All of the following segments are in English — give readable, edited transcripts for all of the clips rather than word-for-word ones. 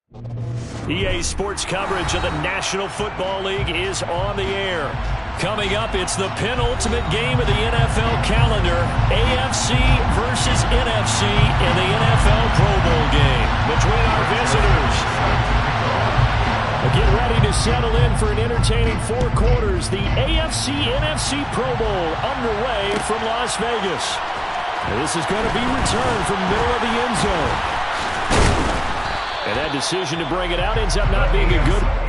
EA Sports coverage of the National Football League is on the air. Coming up, it's the penultimate game of the NFL calendar, AFC versus NFC in the NFL Pro Bowl game between our visitors. Get ready to settle in for an entertaining 4 quarters. The AFC-NFC Pro Bowl underway from Las Vegas. This is going to be returned from the middle of the end zone. And that decision to bring it out ends up not being a good one.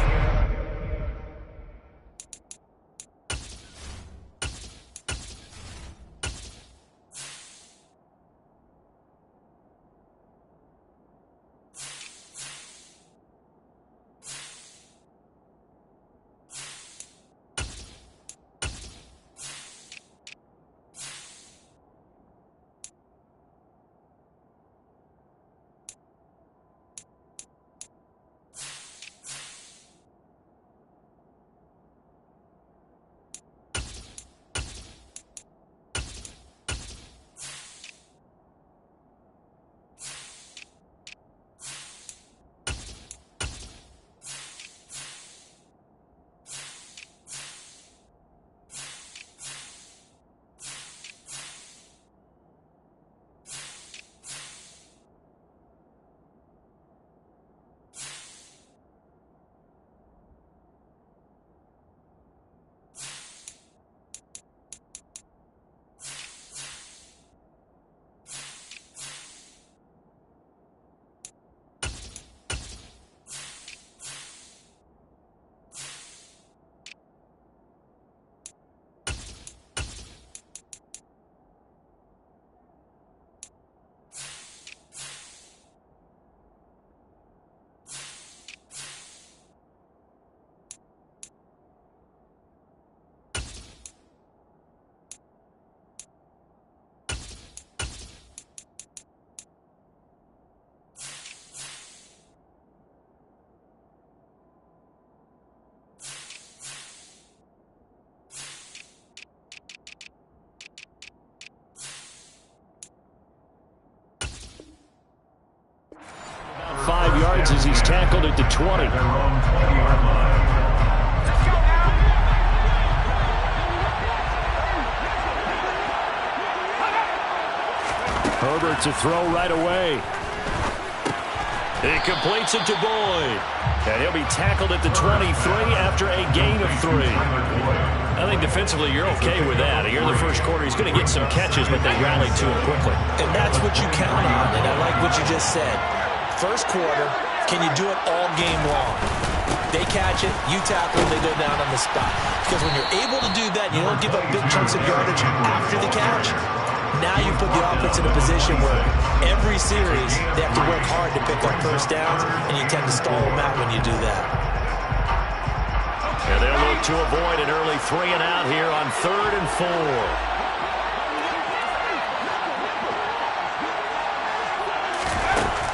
5 yards as he's tackled at the 20. Herbert to throw right away. He completes it to Boyd. And he'll be tackled at the 23 after a gain of 3. I think defensively you're okay with that. Here in the first quarter, he's going to get some catches, but they rallied to him quickly. And that's what you count on, and I like what you just said. First quarter, can you do it all game long? They catch it, you tackle, they go down on the spot. Because when you're able to do that, you don't give up big chunks of yardage after the catch. Now you put the offense in a position where every series they have to work hard to pick up first downs, and you tend to stall them out when you do that. And they'll look to avoid an early 3 and out here on 3rd and 4.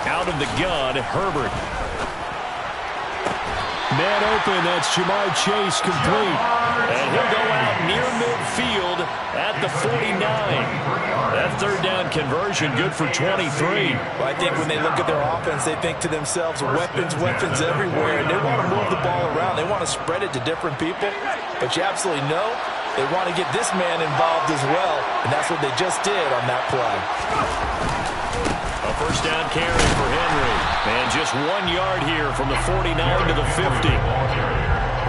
Out of the gun, Herbert. Man open, that's Jamar Chase complete. And he'll go out near midfield at the 49. That 3rd down conversion good for 23. Well, I think when they look at their offense, they think to themselves, weapons everywhere. And they want to move the ball around. They want to spread it to different people. But you absolutely know they want to get this man involved as well. And that's what they just did on that play. A first down carry for Henry. And just 1 yard here from the 49 to the 50.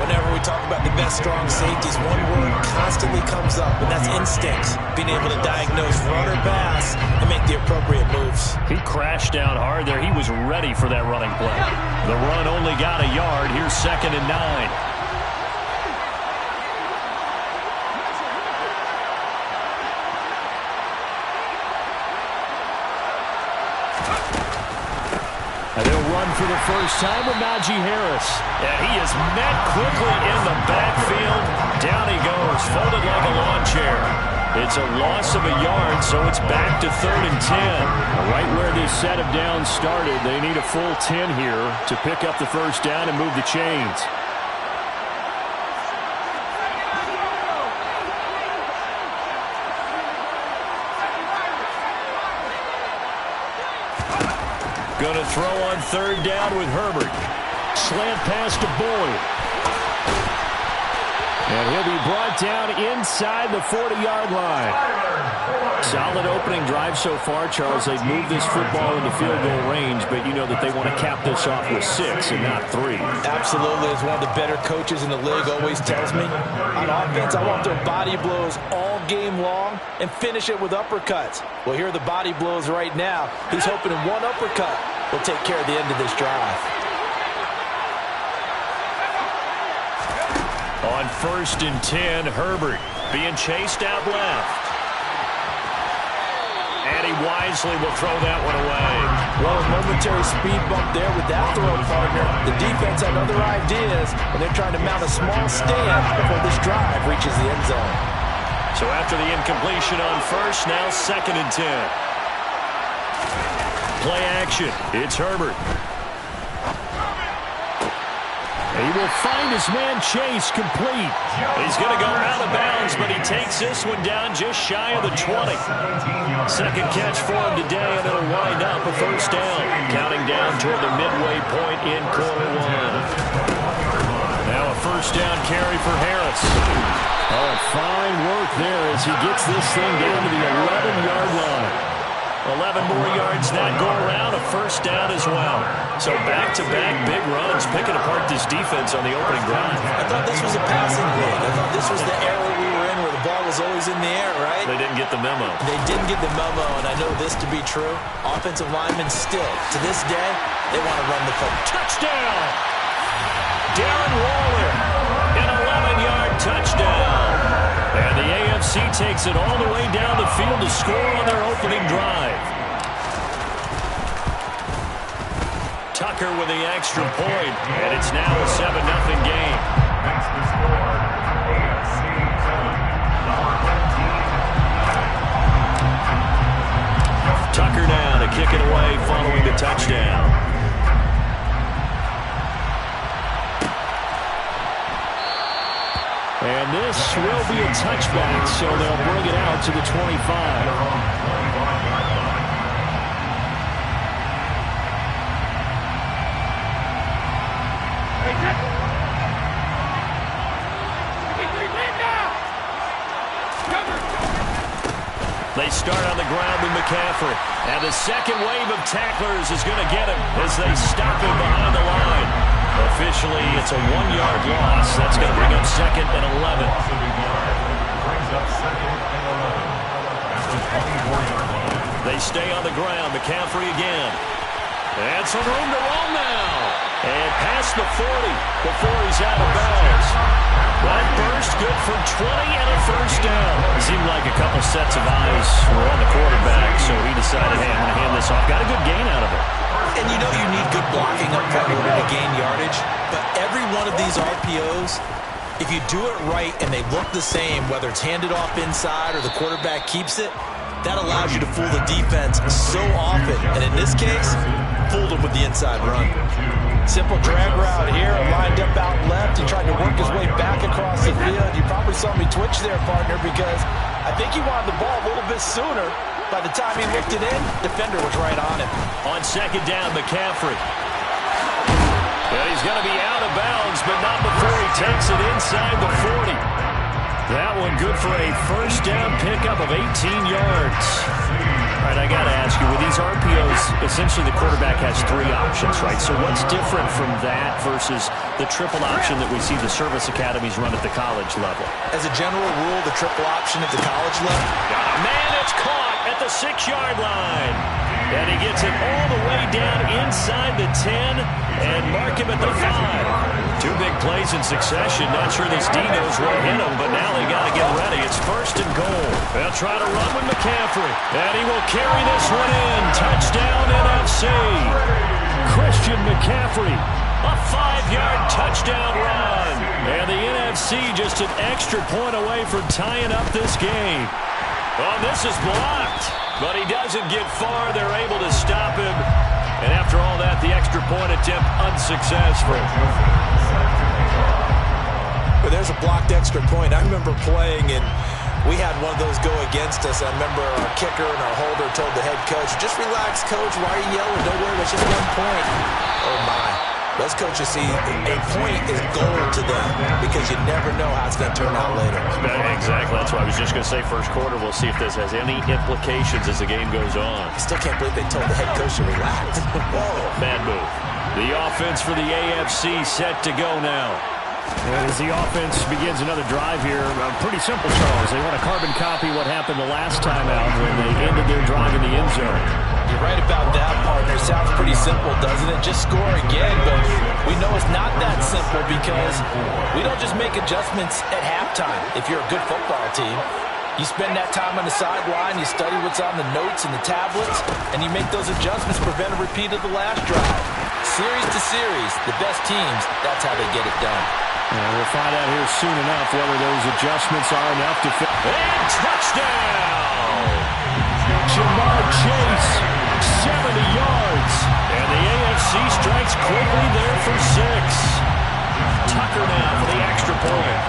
Whenever we talk about the best strong safeties, one word constantly comes up, and that's instinct. Being able to diagnose run or pass and make the appropriate moves. He crashed down hard there. He was ready for that running play. The run only got a yard. Here's 2nd and 9. And they'll run for the first time with Najee Harris. And he is met quickly in the backfield. Down he goes, folded like a lawn chair. It's a loss of a yard, so it's back to 3rd and 10. Right where this set of downs started, they need a full 10 here to pick up the first down and move the chains. Going to throw on third down with Herbert. Slant pass to Boyd. And he'll be brought down inside the 40-yard line. Solid opening drive so far, Charles. They've moved this football into field goal range, but you know that they want to cap this off with 6 and not 3. Absolutely. As one of the better coaches in the league always tells me, on offense, I want their body blows all game long and finish it with uppercuts. Well, here are the body blows right now. He's hoping in one uppercut will take care of the end of this drive. On 1st and 10, Herbert being chased out left. And he wisely will throw that one away. Well, a momentary speed bump there with that throw, partner. The defense had other ideas, and they're trying to mount a small stand before this drive reaches the end zone. So after the incompletion on 1st, now 2nd and 10. Play action. It's Herbert. He will find his man Chase complete. He's going to go out of bounds, but he takes this one down just shy of the 20. Second catch for him today, and it'll wind up a 1st down. Counting down toward the midway point in quarter 1. Now a 1st down carry for Harris. Oh, fine work there as he gets this thing down to the 11-yard line. 11 more yards that go around, a 1st down as well. So back-to-back big runs, picking apart this defense on the opening drive. I thought this was a passing league. I thought this was the era we were in where the ball was always in the air, right? They didn't get the memo. They didn't get the memo, and I know this to be true. Offensive linemen still, to this day, they want to run the football. Touchdown! Darren Waller, an 11-yard touchdown. And the AFC takes it all the way down the field to score on their opening drive. Tucker with the extra point, and it's now a 7-0 game. Tucker now to kick it away following the touchdown. And this will be a touchback, so they'll bring it out to the 25. They start on the ground with McCaffrey. And the second wave of tacklers is going to get him as they stop him behind the line. Officially, it's a 1-yard loss. That's going to bring up 2nd and 11. They stay on the ground. McCaffrey again. And some room to roam now. And past the 40 before he's out of bounds. That burst good for 20 and a 1st down. It seemed like a couple sets of eyes were on the quarterback, so he decided, hey, I'm going to hand this off. Got a good gain out of it. And you know you need good blocking up front in order to gain yardage. But every one of these RPOs, if you do it right and they look the same, whether it's handed off inside or the quarterback keeps it, that allows you to fool the defense so often. And in this case, fooled him with the inside run. Simple drag route here, lined up out left. He tried to work his way back across the field. You probably saw me twitch there, partner, because I think he wanted the ball a little bit sooner. By the time he looked it in, defender was right on him. On 2nd down, McCaffrey. And he's going to be out of bounds, but not before he takes it inside the 40. That one good for a 1st down pickup of 18 yards. All right, I got to ask you, with these RPOs, essentially the quarterback has 3 options, right? So what's different from that versus the triple option that we see the service academies run at the college level? As a general rule, the triple option at the college level. Man, it's caught at the 6-yard line. And he gets it all the way down inside the 10 and mark him at the 5. 2 big plays in succession. Not sure this D knows what hit him, but now they got to get ready. It's 1st and goal. They'll try to run with McCaffrey. And he will carry this one in. Touchdown NFC. Christian McCaffrey. A 5-yard touchdown run. And the NFC just an extra point away from tying up this game. Oh, this is blocked, but he doesn't get far. They're able to stop him. And after all that, the extra point attempt unsuccessful. But there's a blocked extra point. I remember playing, and we had one of those go against us. I remember our kicker and our holder told the head coach, just relax, coach. Why are you yelling? Don't worry, it's just 1 point. Oh, my. Those coaches see a point is gold to them because you never know how it's going to turn out later. Exactly. That's why I was just going to say first quarter. We'll see if this has any implications as the game goes on. I still can't believe they told the head coach to relax. Whoa. Bad move. The offense for the AFC set to go now. And as the offense begins another drive here, pretty simple, Charles. They want to carbon copy what happened the last time out when they ended their drive in the end zone. You're right about that, partner. Sounds pretty simple, doesn't it? Just score again, but we know it's not that simple because we don't just make adjustments at halftime. If you're a good football team, you spend that time on the sideline, you study what's on the notes and the tablets, and you make those adjustments, prevent a repeat of the last drive. Series to series, the best teams, that's how they get it done. And we'll find out here soon enough whether those adjustments are enough to fit. And touchdown! Jamar Chase, 70 yards. And the AFC strikes quickly there for 6. Tucker now for the extra point.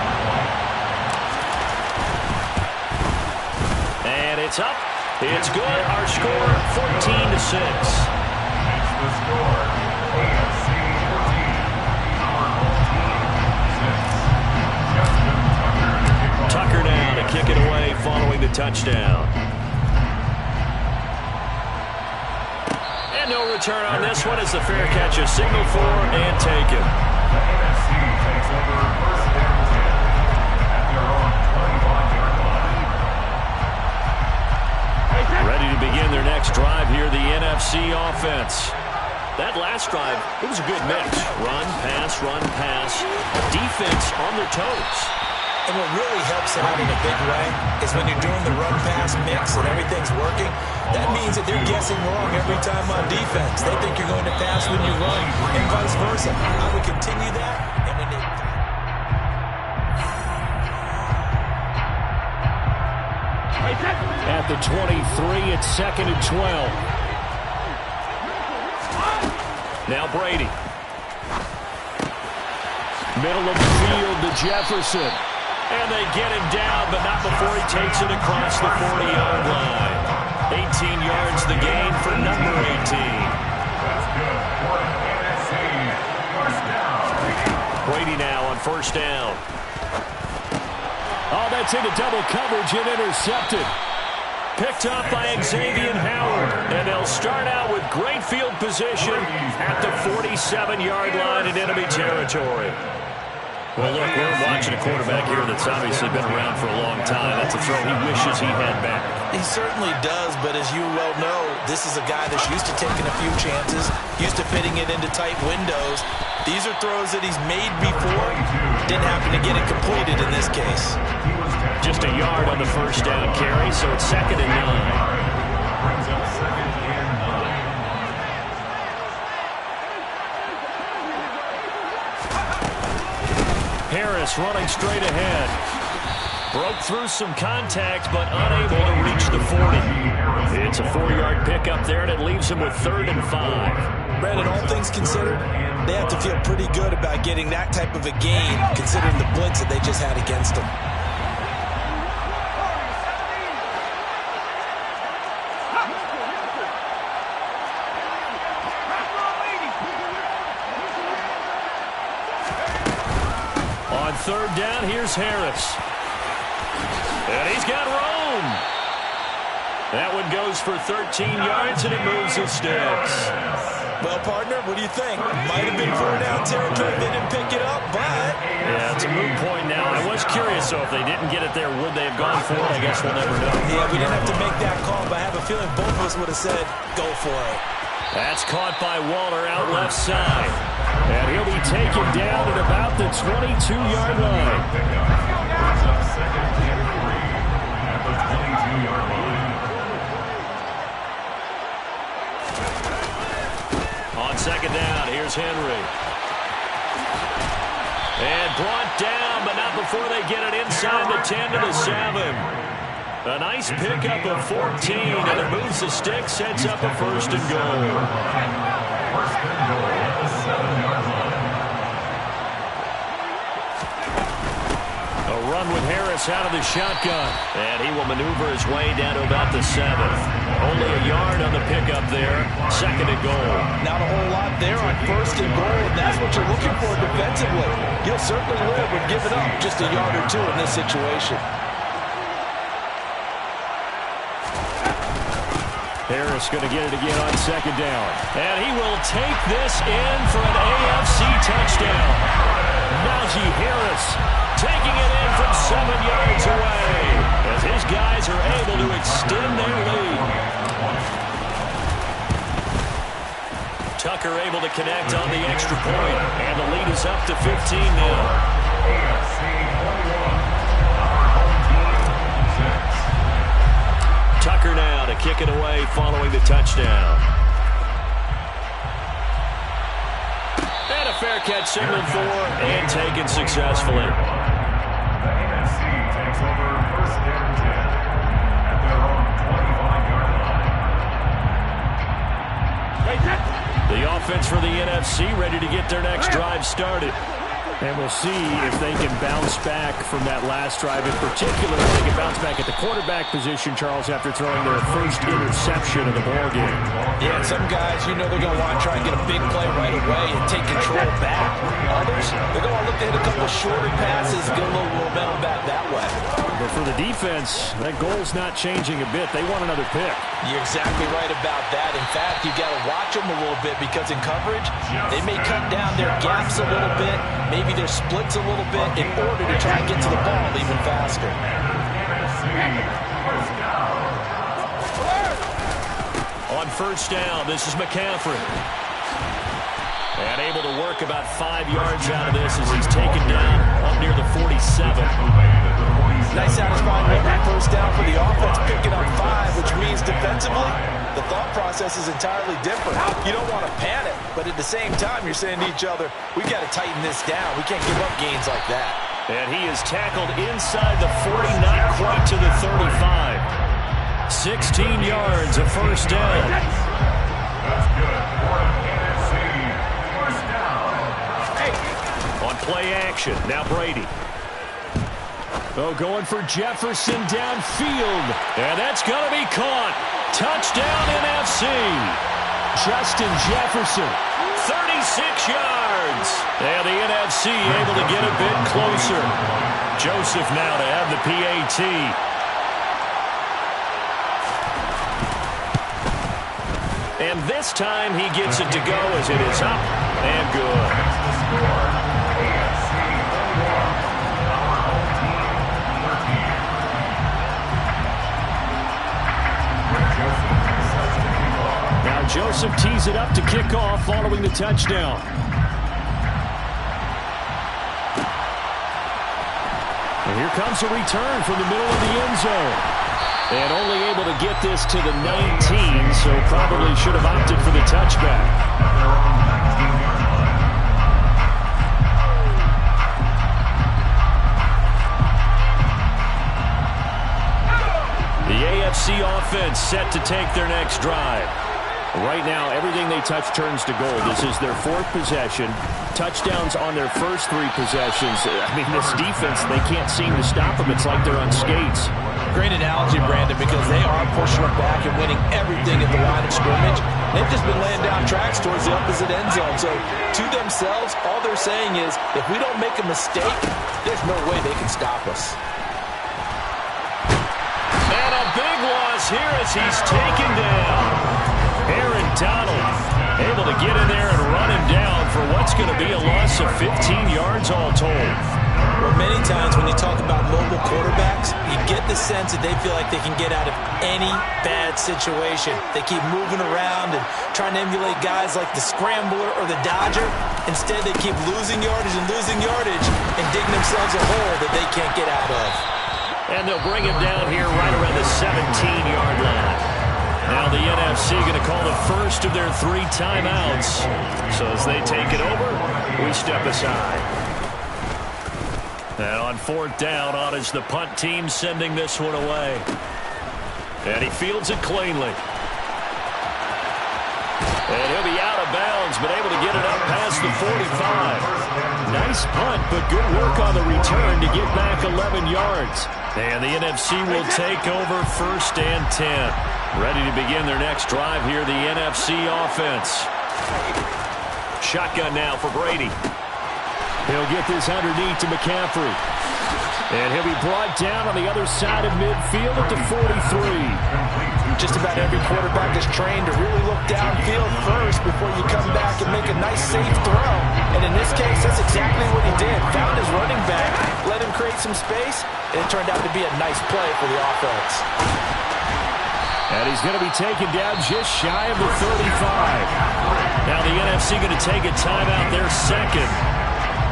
And it's up. It's good. Our score, 14-6. That's the score. AFC 14, Tucker now to kick it away following the touchdown. And no return on this one as the fair catch is signaled for and taken. The AFC takes over first and 10 at their own 25-yard line. Ready to begin their next drive here, the NFC offense. That last drive, it was a good mix. Run, pass. Defense on their toes. And what really helps them out in a big way is when you're doing the run-pass mix and everything's working, that means that they're guessing wrong every time on defense. They think you're going to pass when you run and vice versa. I would continue that. And when they... At the 23, it's 2nd and 12. Now Brady. Middle of the field to Jefferson. And they get him down, but not before he takes it across the 40-yard line. 18 yards the gain for number 18. That's good for the NFC. First down. Brady now on first down. Oh, that's into double coverage and intercepted. Picked up by Xavier Howard. And they'll start out with great field position at the 47-yard line in enemy territory. Well, look, we're watching a quarterback here that's obviously been around for a long time. That's a throw he wishes he had back. He certainly does, but as you well know, this is a guy that's used to taking a few chances, used to fitting it into tight windows. These are throws that he's made before. Didn't happen to get it completed in this case. Just a yard on the first down carry, so it's 2nd and 9. Brings up 2nd and 9. Harris running straight ahead. Broke through some contact, but unable to reach the 40. It's a 4-yard pickup there, and it leaves him with 3rd and 5. Brandon, all things considered, they have to feel pretty good about getting that type of a gain, considering the blitz that they just had against them. On 3rd down, here's Harris. And he's got room. That one goes for 13 yards, and it moves the sticks. Well, partner, what do you think? Might have been 4-down territory. They didn't pick it up, but... Yeah, it's a moot point now. I was curious, so if they didn't get it there, would they have gone for it? I guess we'll never know. Yeah, we didn't have to make that call, but I have a feeling both of us would have said, go for it. That's caught by Waller out left side. And he'll be taken down at about the 22-yard line. Brings up 2nd and 3 at the 22-yard line. On 2nd down, here's Henry. And brought down, but not before they get it inside the 10 to the 7. A nice pickup of 14, and it moves the sticks, sets up a 1st and goal. 1st and goal at the 7-yard line. run with Harris out of the shotgun. And he will maneuver his way down to about the 7. Only a yard on the pickup there. 2nd and goal. Not a whole lot there on 1st and goal, and that's what you're looking for defensively. You'll certainly live with giving up just a yard or 2 in this situation. Harris going to get it again on 2nd down. And he will take this in for an AFC touchdown. Najee Harris taking it in from 7 yards away as his guys are able to extend their lead. Tucker able to connect on the extra point, and the lead is up to 15 now. Tucker now to kick it away following the touchdown. And a fair catch signaled for and taken successfully. The NFC takes over 1st and 10 at their own 25-yard line. The offense for the NFC ready to get their next drive started. And we'll see if they can bounce back from that last drive. In particular, if they can bounce back at the quarterback position, Charles, after throwing their first interception of the ballgame. Yeah, some guys, you know they're going to want to try and get a big play right away and take control back. Others, they're going to look to hit a couple of shorter passes, get a little momentum back that way. But for the defense, that goal's not changing a bit. They want another pick. You're exactly right about that. In fact, you've got to watch them a little bit because in coverage, they may cut down their gaps a little bit, maybe their splits a little bit in order to try and get to the ball even faster. On 1st down, this is McCaffrey. And able to work about 5 yards out of this as he's taken down up near the 47. Nice satisfying 1st down for the offense, picking up 5, which means defensively, the thought process is entirely different. You don't want to panic, but at the same time, you're saying to each other, we've got to tighten this down. We can't give up gains like that. And he is tackled inside the 40, not quite to the 35. 16 yards, a 1st down. That's good for an NFC 1st down. On play action, now Brady. Oh, going for Jefferson downfield. And that's going to be caught. Touchdown NFC. Justin Jefferson, 36 yards. And the NFC able to get a bit closer. Joseph now to add the PAT. And this time he gets it to go as it is up and good. Now Joseph tees it up to kick off following the touchdown. And here comes a return from the middle of the end zone. And only able to get this to the 19, so probably should have opted for the touchback. The AFC offense set to take their next drive. Right now, everything they touch turns to gold. This is their 4th possession. Touchdowns on their first 3 possessions. I mean, this defense, they can't seem to stop them. It's like they're on skates. Great analogy, Brandon, because they are pushing them back and winning everything at the line of scrimmage. They've just been laying down tracks towards the opposite end zone. So, to themselves, all they're saying is, if we don't make a mistake, there's no way they can stop us. And a big loss here as he's taken down. Aaron Donald able to get in there and run him down for what's going to be a loss of 15 yards all told. Well, many times when you talk about mobile quarterbacks, you get the sense that they feel like they can get out of any bad situation. They keep moving around and trying to emulate guys like the Scrambler or the Dodger. Instead, they keep losing yardage and digging themselves a hole that they can't get out of. And they'll bring him down here right around the 17-yard line. Now the NFC going to call the first of their 3 timeouts. So as they take it over, we step aside. And on 4th down, on is the punt team sending this one away. And he fields it cleanly. And he'll be out of bounds, but able to get it up past the 45. Nice punt, but good work on the return to get back 11 yards. And the NFC will take over 1st and 10. Ready to begin their next drive here, the NFC offense. Shotgun now for Brady. He'll get this underneath to McCaffrey. And he'll be brought down on the other side of midfield at the 43. Just about every quarterback is trained to really look downfield first before you come back and make a nice, safe throw. And in this case, that's exactly what he did. Found his running back, let him create some space, and it turned out to be a nice play for the offense. And he's going to be taken down just shy of the 35. Now the NFC going to take a timeout there second,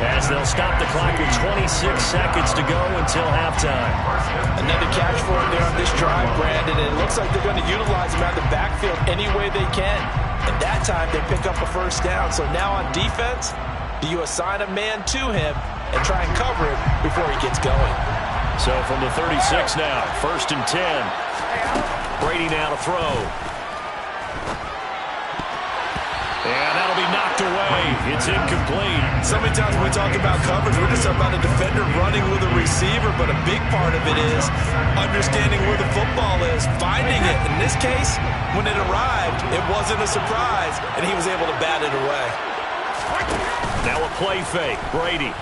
as they'll stop the clock with 26 seconds to go until halftime. Another catch for him there on this drive, Brandon, and it looks like they're going to utilize him out of the backfield any way they can. And that time they pick up a 1st down. So now on defense, do you assign a man to him and try and cover it before he gets going? So from the 36 now, 1st and 10. Brady now to throw. And that'll be knocked away. It's incomplete. So many times when we talk about coverage, we're just about a defender running with a receiver, but a big part of it is understanding where the football is, finding it. In this case, when it arrived, it wasn't a surprise, and he was able to bat it away. Now a play fake. Brady.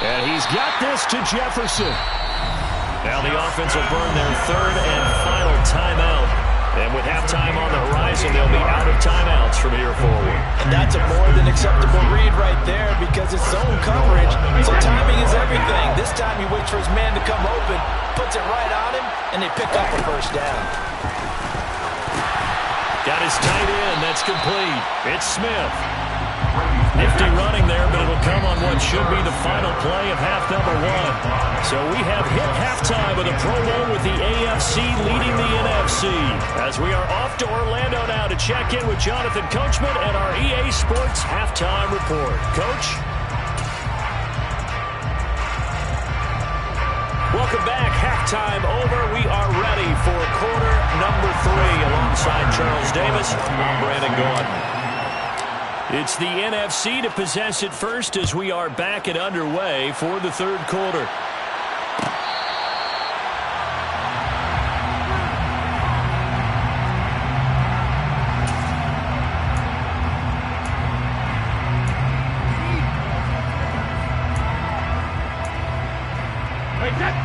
And he's got this to Jefferson. Now the offense will burn their 3rd and final timeout. And with halftime on the horizon, they'll be out of timeouts from here forward. And that's a more than acceptable read right there because it's zone coverage, so timing is everything. This time he waits for his man to come open, puts it right on him, and they pick up a 1st down. Got his tight end. That's complete. It's Smith. Nifty running there, but it'll come on what should be the final play of half number 1. So we have hit halftime of the Pro Bowl with the AFC leading the NFC. As we are off to Orlando now to check in with Jonathan Coachman and our EA Sports halftime report. Coach? Welcome back. Halftime over. We are ready for quarter number 3 alongside Charles Davis. I'm Brandon Gaudin. It's the NFC to possess it first as we are back and underway for the 3rd quarter.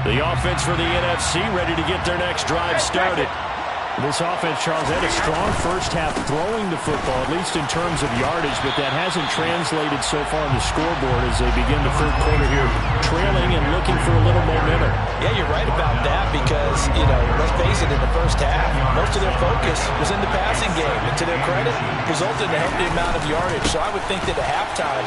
The offense for the NFC ready to get their next drive started. This offense, Charles, had a strong first half throwing the football, at least in terms of yardage, but that hasn't translated so far on the scoreboard as they begin the 3rd quarter here, trailing and looking for a little momentum. Yeah, you're right about that because, let's face it, in the first half, most of their focus was in the passing game, and to their credit, resulted in a healthy amount of yardage. So I would think that at halftime,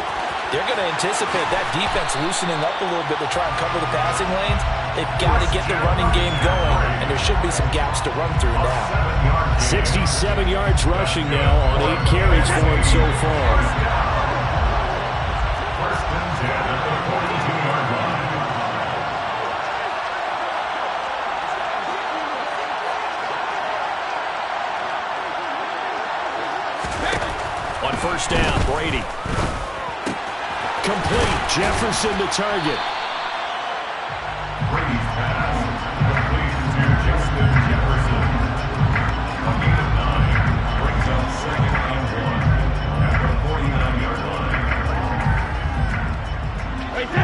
they're going to anticipate that defense loosening up a little bit to try and cover the passing lanes. They've got to get the running game going, and there should be some gaps to run through now. 67 yards rushing now on 8 carries for him so far. 1st and 10 at the 42-yard line. On 1st down, Brady. Complete. Jefferson to target. Brady's pass, complete to Justin Jefferson. A gain of 9, brings up 2nd and 1 at the 49-yard line.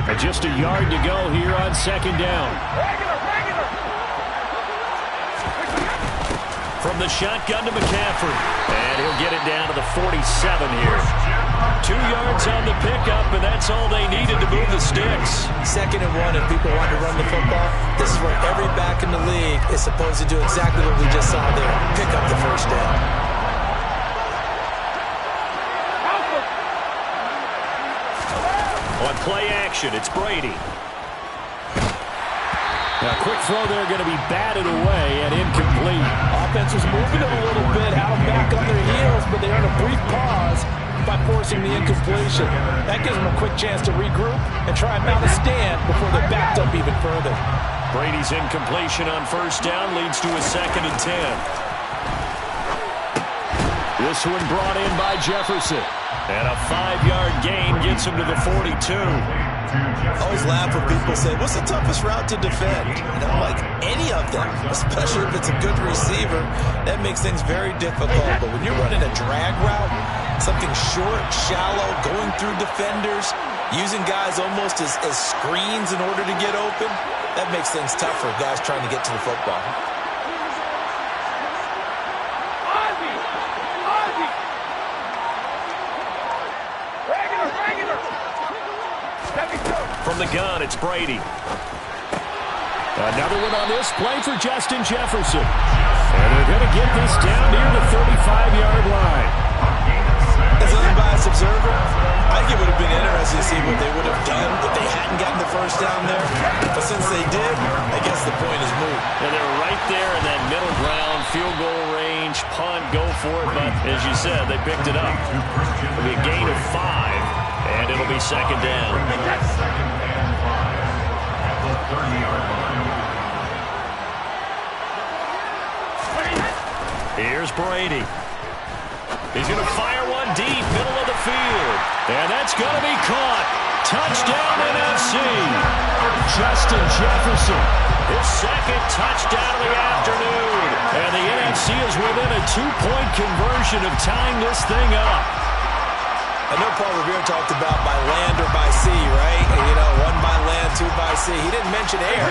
And just a yard to go here on 2nd down. From the shotgun to McCaffrey. And he'll get it down to the 47 here. 2 yards on the pickup, and that's all they needed to move the sticks. 2nd and 1, if people want to run the football, this is where every back in the league is supposed to do exactly what we just saw there. Pick up the 1st down. On play action, it's Brady. Now, quick throw there going to be batted away and incomplete. Offense was moving it a little bit, out back on their heels, but they earned a brief pause by forcing the incompletion. That gives them a quick chance to regroup and try and mount a stand before they're backed up even further. Brady's incompletion on 1st down leads to a 2nd and 10. This one brought in by Jefferson. And a 5-yard gain gets him to the 42. I always laugh when people say, what's the toughest route to defend? And I'm like, any of them, especially if it's a good receiver. That makes things very difficult. But when you're running a drag route, something short, shallow, going through defenders, using guys almost as screens in order to get open, that makes things tough for guys trying to get to the football. From the gun, it's Brady. Another one on this play for Justin Jefferson. And they're going to get this down near the 35-yard line. As an unbiased observer, I think it would have been interesting to see what they would have done if they hadn't gotten the first down there. But since they did, I guess the point is moot. And they were right there in that middle ground, field goal range, punt, go for it. But as you said, they picked it up. It'll be a gain of 5, and it'll be second down. Second and 5 at the 30-yard line. Here's Brady. He's going to fire one deep, middle of the field. And that's going to be caught. Touchdown, NFC. Justin Jefferson, his second touchdown of the afternoon. And the NFC is within a 2-point conversion of tying this thing up. I know Paul Revere talked about by land or by sea, right? And, you know, 1 by land, 2 by sea. He didn't mention air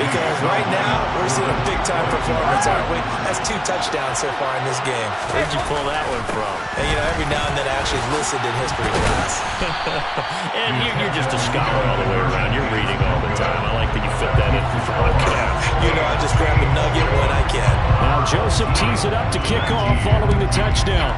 because right now we're seeing a big-time performance, aren't we? That's 2 touchdowns so far in this game. Where'd you pull that one from? And, you know, every now and then I actually listened in history class. And you're just a scholar all the way around. You're reading all the time. I like that you fit that in for the podcast. You know, I just grab a nugget when I can. Now Joseph tees it up to kick off following the touchdown.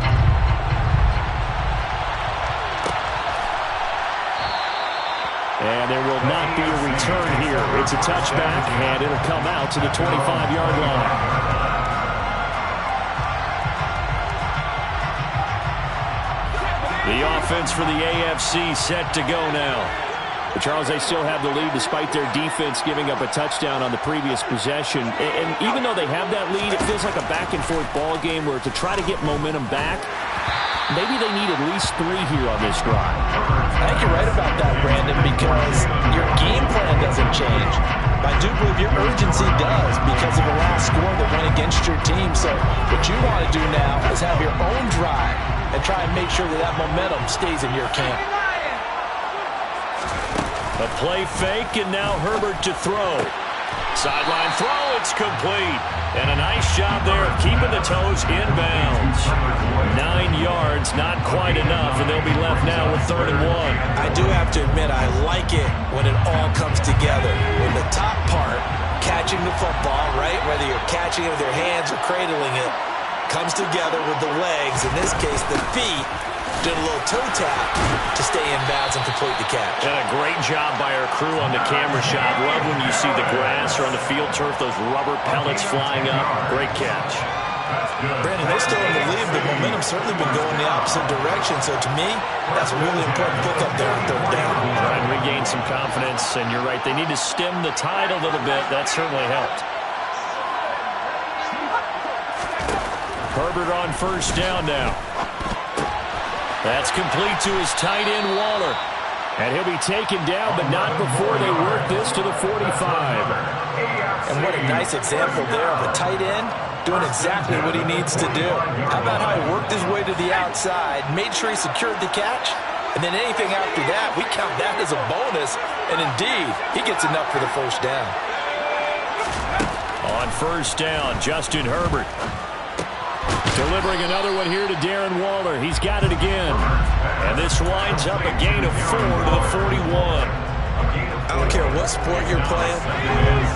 And there will not be a return here. It's a touchback, and it'll come out to the 25-yard line. The offense for the AFC set to go now. But Charles, they still have the lead despite their defense giving up a touchdown on the previous possession. And even though they have that lead, it feels like a back-and-forth ball game where to try to get momentum back, maybe they need at least 3 here on this drive. I think you're right about that, Brandon, because your game plan doesn't change. But I do believe your urgency does because of the last score that went against your team. So what you want to do now is have your own drive and try and make sure that that momentum stays in your camp. A play fake, and now Herbert to throw. Sideline throw, it's complete. And a nice job there of keeping the toes inbounds. 9 yards, not quite enough, and they'll be left now with 3rd and 1. I do have to admit, I like it when it all comes together. When the top part, catching the football, right, whether you're catching it with your hands or cradling it, comes together with the legs, in this case the feet, did a little toe tap to stay in bounds and complete the catch. And a great job by our crew on the camera shot. Love when you see the grass or on the field turf, those rubber pellets flying up. Great catch. Brandon, they're still in the lead. The momentum's certainly been going the opposite direction. So to me, that's a really important pickup there on 3rd down. Try and regain some confidence. And you're right, they need to stem the tide a little bit. That certainly helped. Herbert on 1st down now. That's complete to his tight end, Waller. And he'll be taken down, but not before they work this to the 45. And what a nice example there of a tight end doing exactly what he needs to do. How about how he worked his way to the outside, made sure he secured the catch, and then anything after that, we count that as a bonus. And indeed, he gets enough for the 1st down. On 1st down, Justin Herbert. Delivering another one here to Darren Waller. He's got it again. And this winds up a gain of 4 to the 41. I don't care what sport you're playing.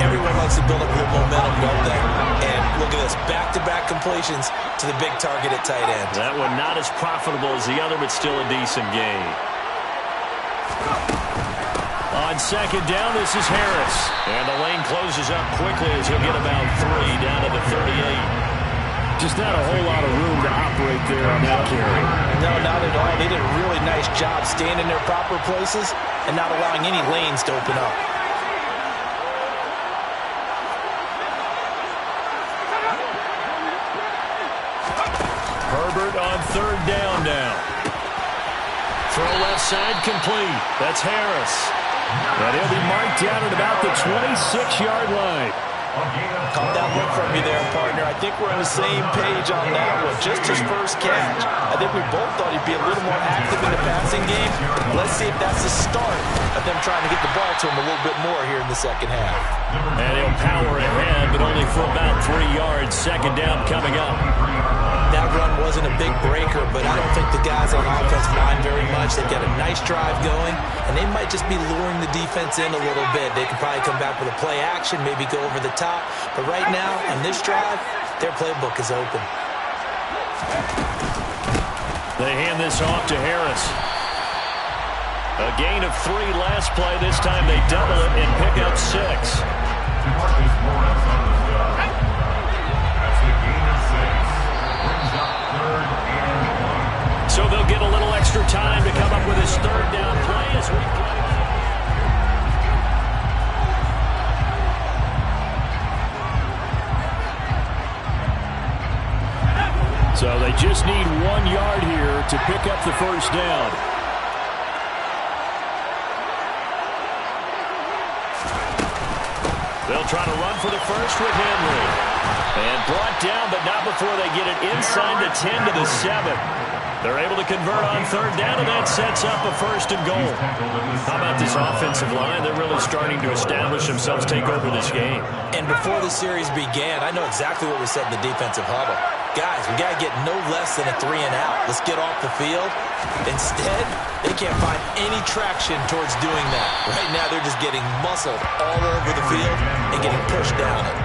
Everyone likes to build up a little momentum, don't they? And look at this, back-to-back completions to the big target at tight end. That one not as profitable as the other, but still a decent gain. On 2nd down, this is Harris. And the lane closes up quickly as he'll get about 3 down to the 38. Just not a whole lot of room to operate there on that carry. No, not at all. They did a really nice job staying in their proper places and not allowing any lanes to open up. Herbert on third down now. Throw left side complete. That's Harris. And he'll be marked down at about the 26-yard line. Caught that look from you there, partner. I think we're on the same page on that one. Just his first catch. I think we both thought he'd be a little more active in the passing game. Let's see if that's the start of them trying to get the ball to him a little bit more here in the second half. And he'll power ahead, but only for about 3 yards. Second down coming up. That run wasn't a big breaker, but I don't think the guys on offense mind very much. They've got a nice drive going, and they might just be luring the defense in a little bit. They could probably come back with a play action, maybe go over the top. But right now, on this drive, their playbook is open. They hand this off to Harris. A gain of 3 last play. This time they double it and pick up 6. So they'll get a little extra time to come up with his third down play as we So they just need 1 yard here to pick up the first down. They'll try to run for the first with Henry. And brought down, but not before they get it inside the 10 to the 7. They're able to convert on third down, and that sets up a first and goal. How about this offensive line? They're really starting to establish themselves, take over this game. And before the series began, I know exactly what we said in the defensive huddle. Guys, we got to get no less than a 3 and out. Let's get off the field. Instead, they can't find any traction towards doing that. Right now, they're just getting muscled all over the field and getting pushed down it.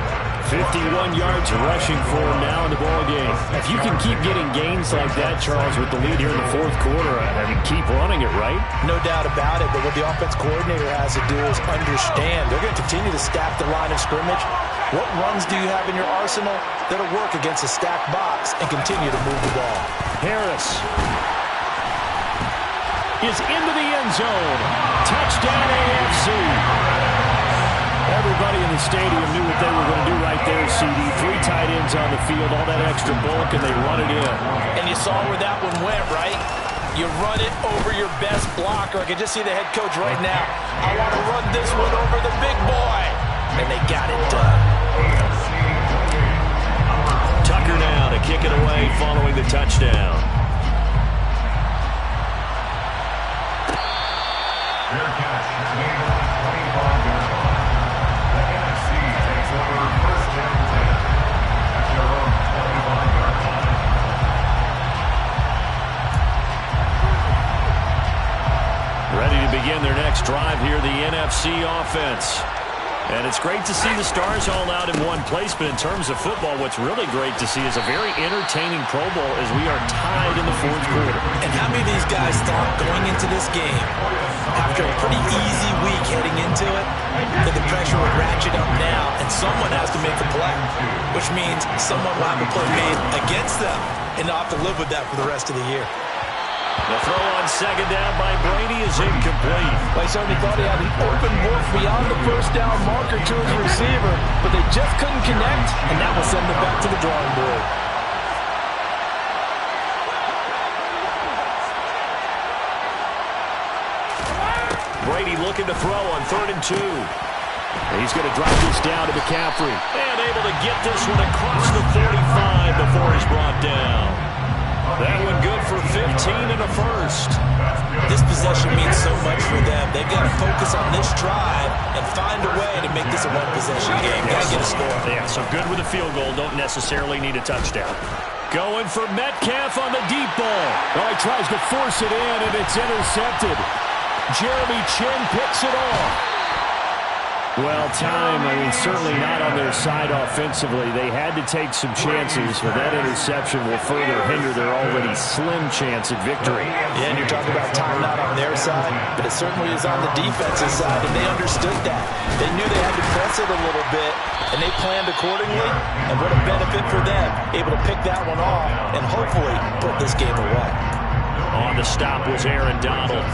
51 yards rushing for him now in the ball game. If you can keep getting gains like that, Charles, with the lead here in the fourth quarter, I mean, keep running it, right? No doubt about it, but what the offense coordinator has to do is understand. They're going to continue to stack the line of scrimmage. What runs do you have in your arsenal that'll work against a stacked box and continue to move the ball? Harris is into the end zone. Touchdown AFC. Everybody in the stadium knew what they were going to do right there, CD. 3 tight ends on the field, all that extra bulk, and they run it in. And you saw where that one went, right? You run it over your best blocker. I can just see the head coach right now. I want to run this one over the big boy. And they got it done. Tucker now to kick it away following the touchdown. Fair catch. Made on 25-yard line. The NFC takes over first and 10 at their own 25-yard line. Ready to begin their next drive here, the NFC offense. And it's great to see the stars all out in one place, but in terms of football, what's really great to see is a very entertaining Pro Bowl as we are tied in the fourth quarter. And how many of these guys thought going into this game, after a pretty easy week heading into it, that the pressure would ratchet up now and someone has to make a play, which means someone will have a play made against them and not have to live with that for the rest of the year. The throw on second down by Brady is incomplete. Well, he certainly thought he had an open look beyond the first down marker to his receiver, but they just couldn't connect, and that will send them back to the drawing board. Brady looking to throw on 3rd and 2. He's going to drop this down to McCaffrey. And able to get this one across the 35 before he's brought down. That one good for 15 and a first. This possession means so much for them. They've got to focus on this drive and find a way to make this a one-possession game. Got to get a score. Yeah, so good with a field goal. Don't necessarily need a touchdown. Going for Metcalf on the deep ball. Oh, he tries to force it in, and it's intercepted. Jeremy Chin picks it off. Well, time, I mean, certainly not on their side offensively. They had to take some chances, but that interception will further hinder their already slim chance at victory. Yeah, and you're talking about time not on their side, but it certainly is on the defensive side, and they understood that. They knew they had to press it a little bit, and they planned accordingly, and what a benefit for them, able to pick that one off and hopefully put this game away. On the stop was Aaron Donald.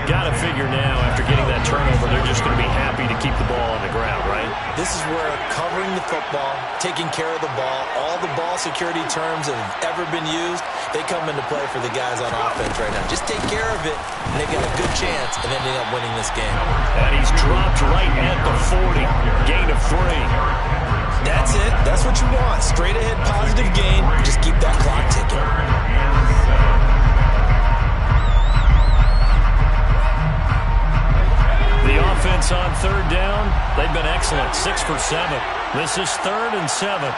Got to figure now, after getting that turnover, they're just going to be happy to keep the ball on the ground, right? this is where covering the football, taking care of the ball, all the ball security terms that have ever been used, they come into play for the guys on offense right now. Just take care of it, and they've got a good chance of ending up winning this game. And he's dropped right at the 40. Gain of 3. That's it. That's what you want. Straight ahead positive gain. Just keep that clock ticking. The offense on third down, they've been excellent. 6 for 7. This is 3rd and 7.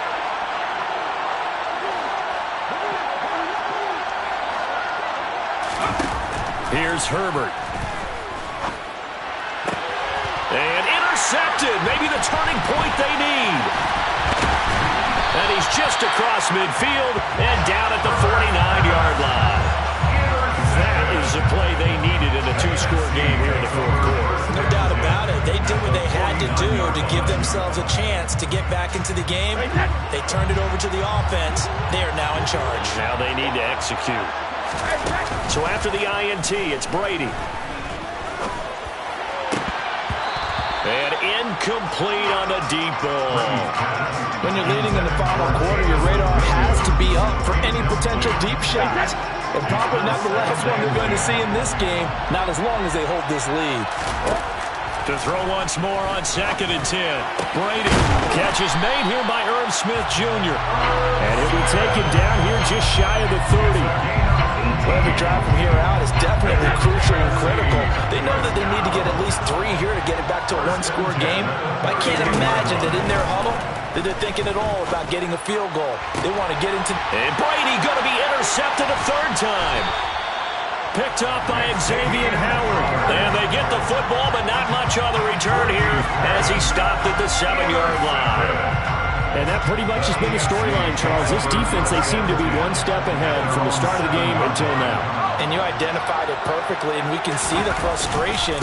Here's Herbert. And intercepted. Maybe the turning point they need. And he's just across midfield and down at the 49-yard line. That is the play they needed in a 2-score game here in the 4th quarter. No doubt about it. They did what they had to do to give themselves a chance to get back into the game. They turned it over to the offense. They are now in charge. Now they need to execute. So after the INT, it's Brady. And incomplete on the deep ball. When you're leading in the final quarter, your radar has to be up for any potential deep shots. And probably not the last one they're going to see in this game, not as long as they hold this lead. To throw once more on 2nd and 10. Brady. Catch is made here by Irv Smith Jr. And he'll be taken down here just shy of the 30. Every drive from here out is definitely crucial and critical. They know that they need to get at least 3 here to get it back to a 1-score game. But I can't imagine that in their huddle that they're thinking at all about getting a field goal. They want to get into... And Brady going to be intercepted a 3rd time. Picked up by Xavier Howard. And they get the football, but not much on the return here as he stopped at the 7-yard line. And that pretty much has been the storyline, Charles. This defense, they seem to be one step ahead from the start of the game until now. And you identified it perfectly, and we can see the frustration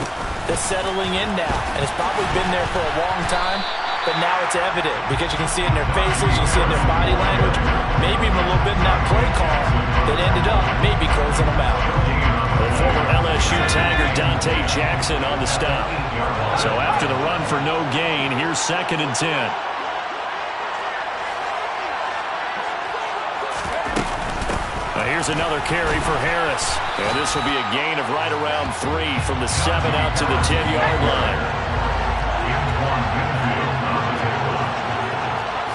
that's settling in now. And it's probably been there for a long time, but now it's evident because you can see it in their faces, you can see it in their body language, maybe even a little bit in that play call that ended up maybe closing them out. The former LSU Tiger Dante Jackson on the stop. So after the run for no gain, here's 2nd and 10. Here's another carry for Harris. And this will be a gain of right around 3 from the 7 out to the 10-yard line.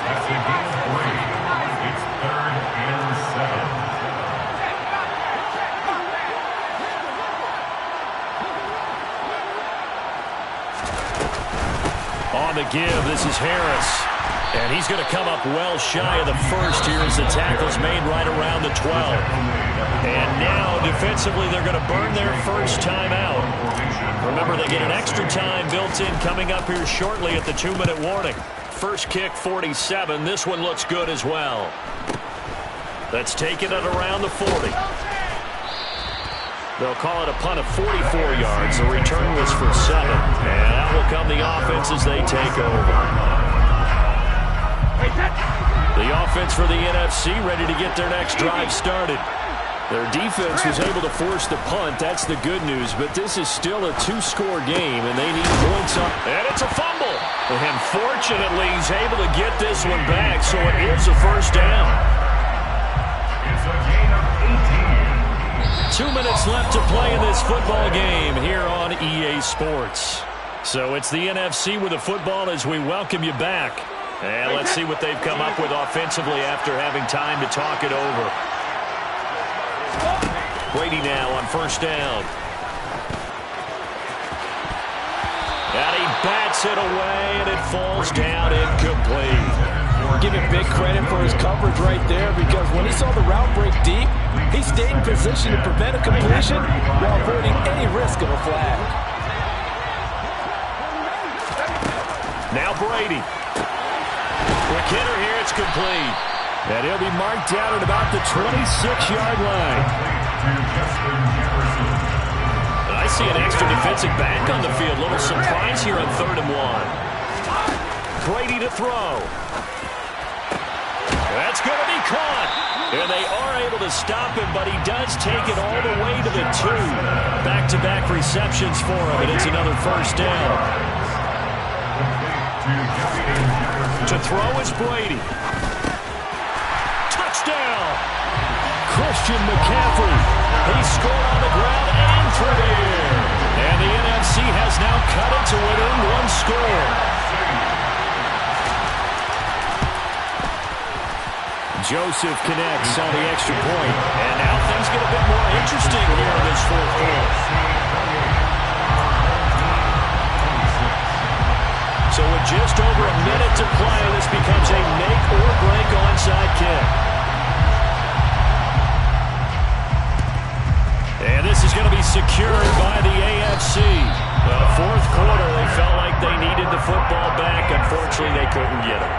That's a gain of 3. It's 3rd and 7. On the give, this is Harris. And he's going to come up well shy of the 1st here as the tackle's made right around the 12. And now, defensively, they're going to burn their first time out. Remember, they get an extra time built in coming up here shortly at the 2-minute warning. First kick, 47. This one looks good as well. That's taken at around the 40. They'll call it a punt of 44 yards. The return was for 7. And out will come the offense as they take over. The offense for the NFC ready to get their next drive started. Their defense was able to force the punt. That's the good news. But this is still a 2-score game, and they need points up. And it's a fumble. And fortunately, he's able to get this one back, so it is a first down. It's a gain of 18. 2 minutes left to play in this football game here on EA Sports. So it's the NFC with the football as we welcome you back. And let's see what they've come up with offensively after having time to talk it over. Brady now on first down. And he bats it away, and it falls down incomplete. Give him big credit for his coverage right there because when he saw the route break deep, he stayed in position to prevent a completion while avoiding any risk of a flag. Now Brady. Quick hitter here, it's complete. And he'll be marked down at about the 26-yard line. I see an extra defensive back on the field. Little surprise here on 3rd and 1. Brady to throw. That's going to be caught. And they are able to stop him, but he does take it all the way to the 2. Back-to-back receptions for him, and it's another first down. To throw is Brady. Touchdown! Christian McCaffrey. He scored on the ground and through the air. And the NFC has now cut it to within one score. Joseph connects on the extra point. And now things get a bit more interesting here in this fourth quarter. So with just over a minute to play, this becomes a make-or-break onside kick. And this is going to be secured by the AFC. The fourth quarter, they felt like they needed the football back. Unfortunately, they couldn't get it.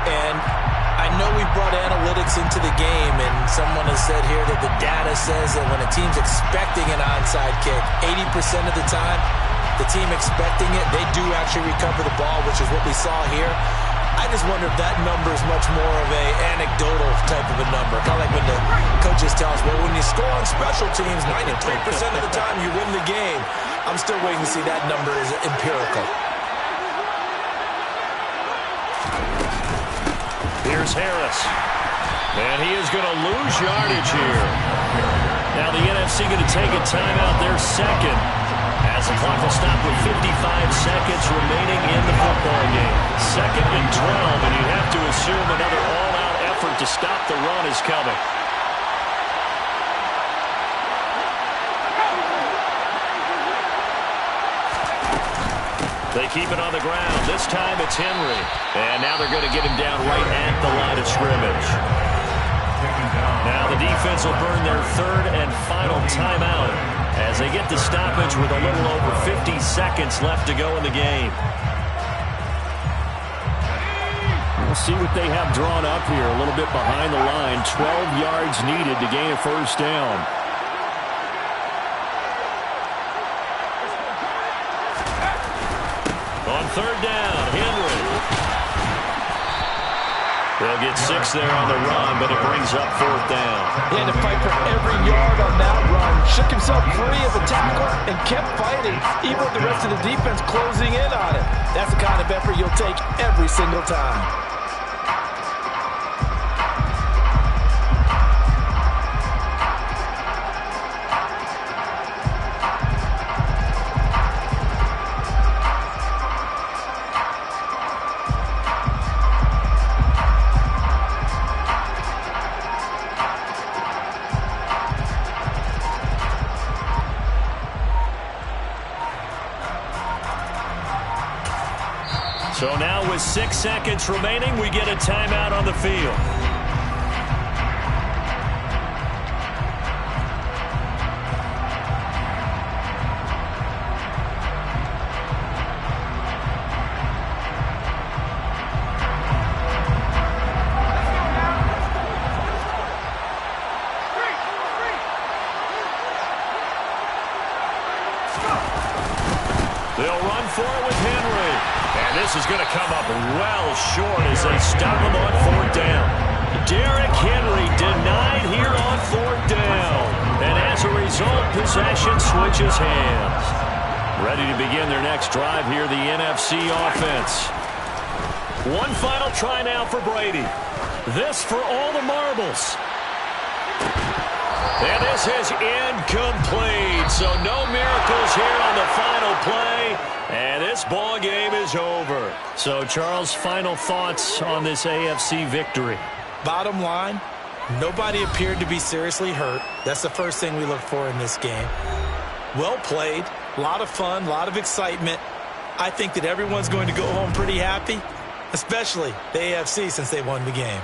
And I know we brought analytics into the game, and someone has said here that the data says that when a team's expecting an onside kick, 80% of the time, the team expecting it, they do actually recover the ball, which is what we saw here. I just wonder if that number is much more of a anecdotal type of a number. Kind of like when the coaches tell us, well, when you score on special teams, 93% of the time you win the game. I'm still waiting to see that number is empirical. Here's Harris. And he is going to lose yardage here. Now the NFC going to take a timeout, their second, as the clock will stop with 55 seconds remaining in the football game. 2nd and 12, and you'd have to assume another all-out effort to stop the run is coming. They keep it on the ground. This time it's Henry. And now they're going to get him down right at the line of scrimmage. Now the defense will burn their 3rd and final timeout as they get the stoppage with a little over 50 seconds left to go in the game. We'll see what they have drawn up here a little bit behind the line. 12 yards needed to gain a first down. On 3rd down, Henry. They'll get 6 there on the run, but it brings up 4th down. He had to fight for every yard on that run. Shook himself free of the tackle and kept fighting, even with the rest of the defense closing in on him. That's the kind of effort you'll take every single time. So now with 6 seconds remaining, we get a timeout on the field. They'll run for it with Henry. And this is going to come up well short as they stop him on 4th down. Derrick Henry denied here on 4th down. And as a result, possession switches hands. Ready to begin their next drive here, the NFC offense. One final try now for Brady. This for all the marbles. And this is incomplete. So no miracles here on the final play. And this ball game is over. So, Charles, final thoughts on this AFC victory? Bottom line, nobody appeared to be seriously hurt. That's the first thing we look for in this game. Well played, a lot of fun, a lot of excitement. I think that everyone's going to go home pretty happy, especially the AFC since they won the game.